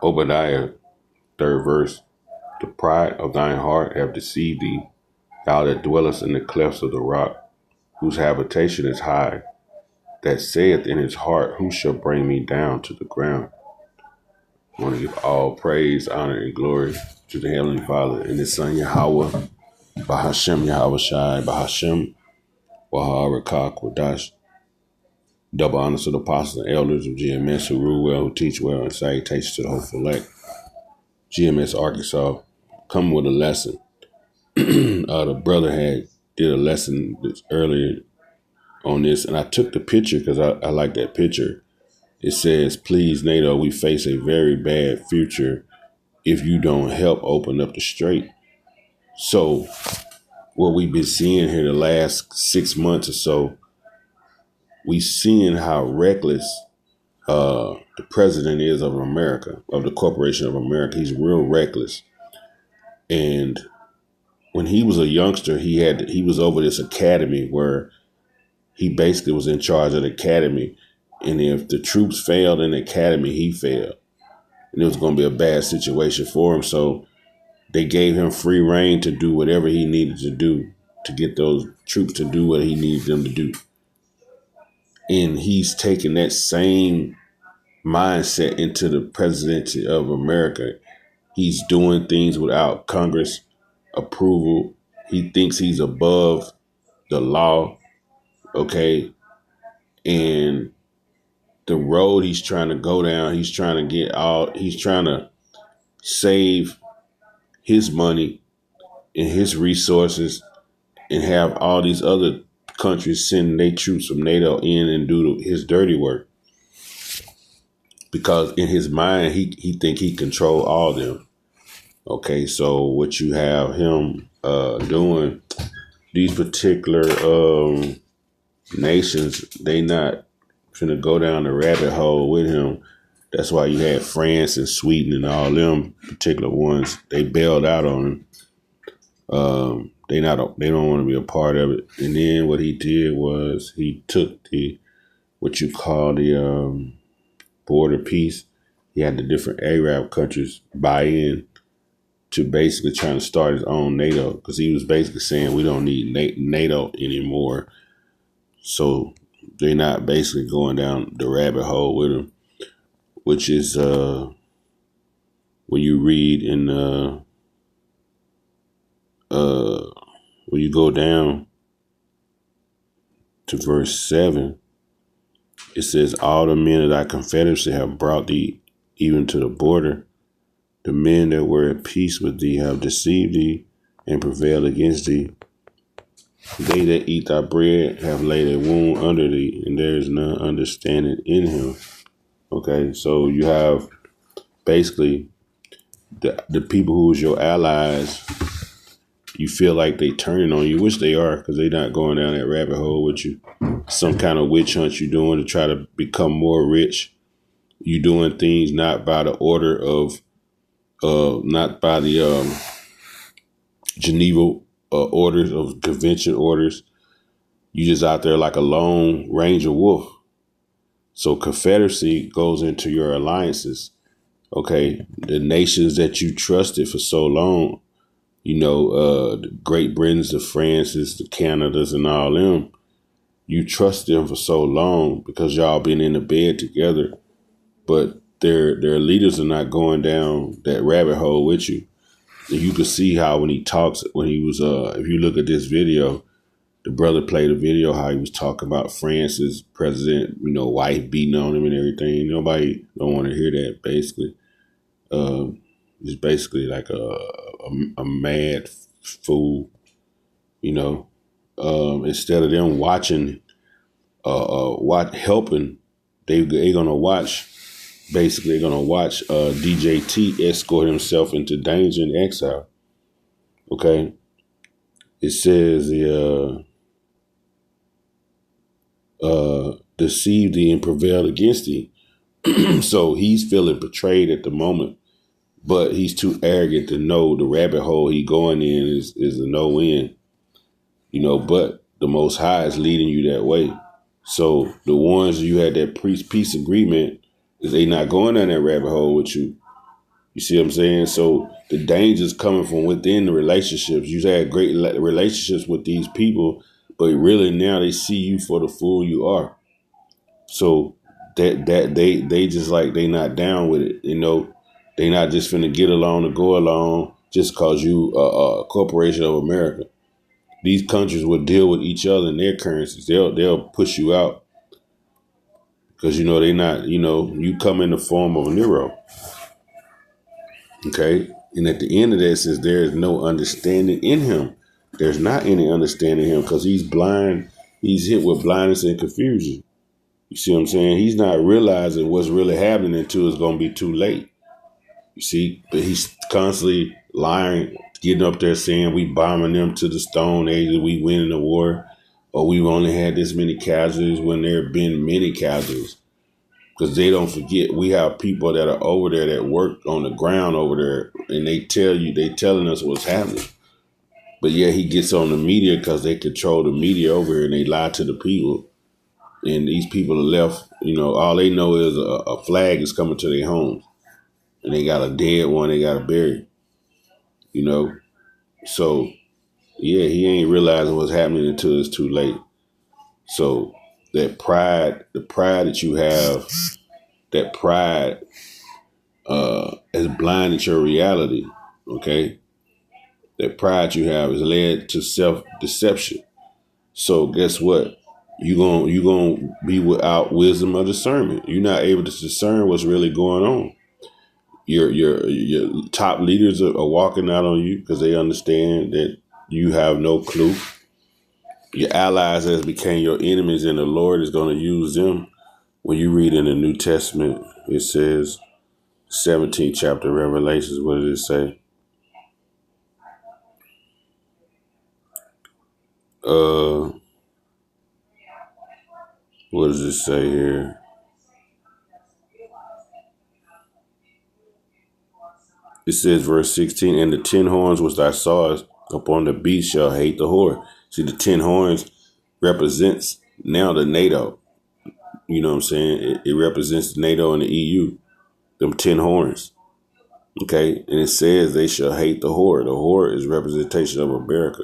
Obadiah, third verse. The pride of thine heart have deceived thee, thou that dwellest in the clefts of the rock, whose habitation is high, that saith in his heart, who shall bring me down to the ground? I want to give all praise, honor, and glory to the Heavenly Father and His Son Yahweh, Bahashem Yahweh Shai, Bahashem Waharakah Kwadash. Double honors to the apostles and elders of GMS who rule well, who teach well, and salutations to the hopeful elect. GMS Arkansas, come with a lesson. The brother did a lesson earlier on this, and I took the picture because I like that picture. It says, please, NATO, we face a very bad future if you don't help open up the strait. So what we've been seeing here the last 6 months or so, we seeing how reckless the president is of America, of the Corporation of America. He's real reckless. And when he was a youngster, he was over this academy where he basically was in charge of the academy. And if the troops failed in the academy, he failed. And it was going to be a bad situation for him. So they gave him free reign to do whatever he needed to do to get those troops to do what he needed them to do. And he's taken that same mindset into the presidency of America. He's doing things without Congress approval. He thinks he's above the law. Okay. And the road he's trying to go down, he's trying to save his money and his resources and have all these other countries send their troops from NATO in and do his dirty work. Because in his mind, he think he control all of them. Okay, so what you have him doing, these particular nations, they not finna go down the rabbit hole with him. That's why you had France and Sweden and all them particular ones. They bailed out on him. They don't want to be a part of it. And then what he did was he took what you call the border peace. He had the different Arab countries buy in to basically trying to start his own NATO, because he was basically saying we don't need NATO anymore. So they're not basically going down the rabbit hole with him, which is when you read in when you go down to verse 7, it says, all the men of thy confederacy have brought thee even to the border. The men that were at peace with thee have deceived thee and prevailed against thee. They that eat thy bread have laid a wound under thee, and there is none understanding in him. Okay, so you have basically the people who is your allies, you feel like they turning on you, which they are, because they're not going down that rabbit hole with you. Some kind of witch hunt you're doing to try to become more rich. You doing things not by the order of, not by the Geneva orders of convention orders. You just out there like a lone ranger wolf. So confederacy goes into your alliances. Okay, the nations that you trusted for so long, you know, the Great Britain's, the France's, the Canadas, and all them. You trust them for so long because y'all been in the bed together, but their leaders are not going down that rabbit hole with you. And you can see how when he talks, when he was, if you look at this video, the brother played a video how he was talking about France's president, you know, wife beating on him and everything. Nobody don't want to hear that. Basically, he's basically like a mad fool, you know. Instead of them watching, helping, they're gonna watch. Basically, they're gonna watch DJT escort himself into danger and exile. Okay, it says deceived thee and prevailed against thee. So he's feeling betrayed at the moment, but he's too arrogant to know the rabbit hole he going in is a no end. You know, but the Most High is leading you that way. So the ones you had that peace agreement, is they not going down that rabbit hole with you. You see what I'm saying? So the danger's coming from within the relationships. You had great relationships with these people, but really now they see you for the fool you are. So that they just like they not down with it. They not just finna get along to go along just cause you a corporation of America. These countries will deal with each other in their currencies. They'll push you out because they not. You come in the form of a Nero. Okay. And at the end of that, says there is no understanding in him. There's not any understanding in him because he's blind. He's hit with blindness and confusion. You see what I'm saying? He's not realizing what's really happening until it's going to be too late. You see, but he's constantly lying, getting up there saying we bombing them to the Stone Age, we winning the war, or we've only had this many casualties when there have been many casualties. Because they don't forget we have people that are over there that work on the ground over there, and they telling us what's happening. But yeah, he gets on the media because they control the media over here and they lie to the people. And these people are left, all they know is a flag is coming to their homes. And they got a dead one they got to bury, So, yeah, he ain't realizing what's happening until it's too late. So that pride, the pride that you have, that pride has blinded your reality, okay? That pride you have has led to self-deception. So guess what? You gonna be without wisdom or discernment. You're not able to discern what's really going on. Your top leaders are walking out on you because they understand that you have no clue. Your allies has became your enemies, and the Lord is going to use them. When you read in the New Testament, it says, 17th chapter of Revelations, what did it say? What does it say here? It says, verse 16, and the 10 horns which thou sawest upon the beast shall hate the whore. See, the 10 horns represents now the NATO. You know what I'm saying? It represents the NATO and the EU. Them 10 horns. Okay? And it says they shall hate the whore. The whore is representation of America.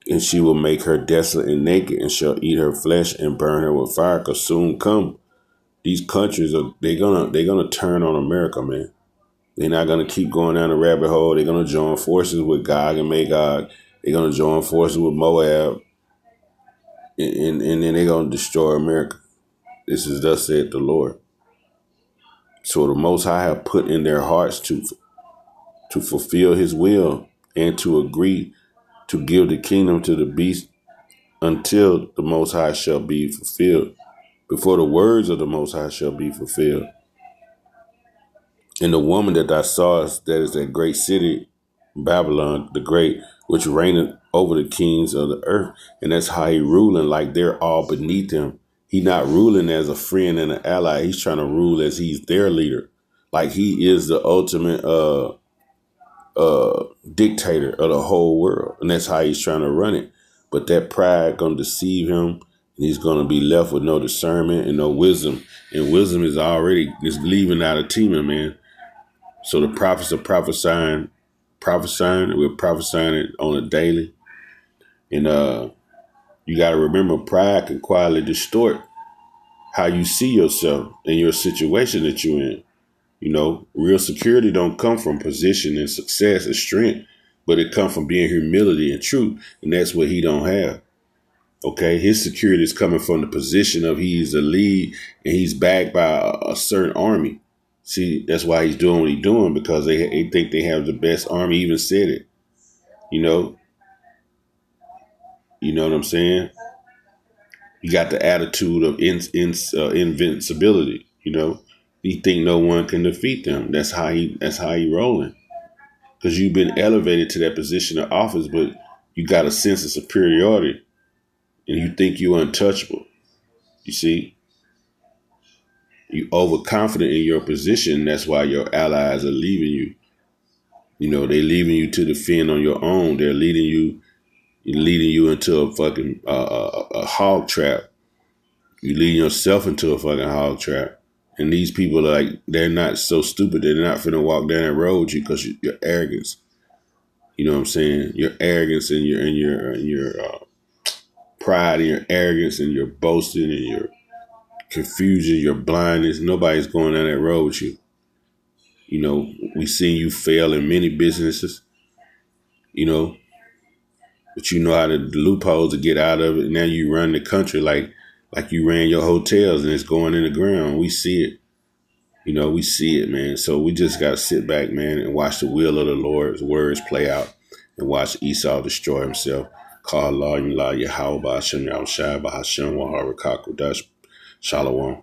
And she will make her desolate and naked and shall eat her flesh and burn her with fire. Cause soon come these countries they're gonna turn on America, man. They're not gonna keep going down the rabbit hole. They're gonna join forces with Gog and Magog. They're gonna join forces with Moab, and then they're gonna destroy America. This is thus said the Lord. So the Most High have put in their hearts to fulfill His will and to agree to give the kingdom to the beast until the Most High shall be fulfilled. Before the words of the Most High shall be fulfilled. And the woman that thou sawest, that is that great city, Babylon, the great, which reigneth over the kings of the earth. And that's how he ruling, like they're all beneath him. He not ruling as a friend and an ally. He's trying to rule as he's their leader. Like he is the ultimate dictator of the whole world. And that's how he's trying to run it. But that pride going to deceive him. And he's going to be left with no discernment and no wisdom. And wisdom is already leaving out of teaming, man. So the prophets are prophesying. We're prophesying it on a daily. And you got to remember, pride can quietly distort how you see yourself and your situation that you're in. Real security don't come from position and success and strength, but it comes from being humility and truth. And that's what he don't have. Okay, his security is coming from the position of he's the lead and he's backed by a certain army. See, that's why he's doing what he's doing, because they think they have the best army. He even said it. You know what I'm saying? You got the attitude of invincibility. He think no one can defeat them. That's how he rolling. Because you've been elevated to that position of office, but you got a sense of superiority, and you think you're untouchable. You see, you overconfident in your position. That's why your allies are leaving you. They leaving you to defend on your own. They're leading you into a fucking a hog trap. You leading yourself into a fucking hog trap, And these people are like, they're not so stupid. They're not finna walk down that road with you because your arrogance. You know what I'm saying? Your arrogance and your pride and your arrogance and your boasting and your confusion, your blindness. Nobody's going down that road with you. You know, we seen you fail in many businesses, you know, but you know how to loopholes to get out of it. Now you run the country like you ran your hotels and it's going in the ground. We see it. You know, we see it, man. So we just got to sit back, man, and watch the will of the Lord's words play out and watch Esau destroy himself. Call Allah, Yahweh, Hashem, Yahushua, Bahashem, Waharakaku, Dash, Shalom.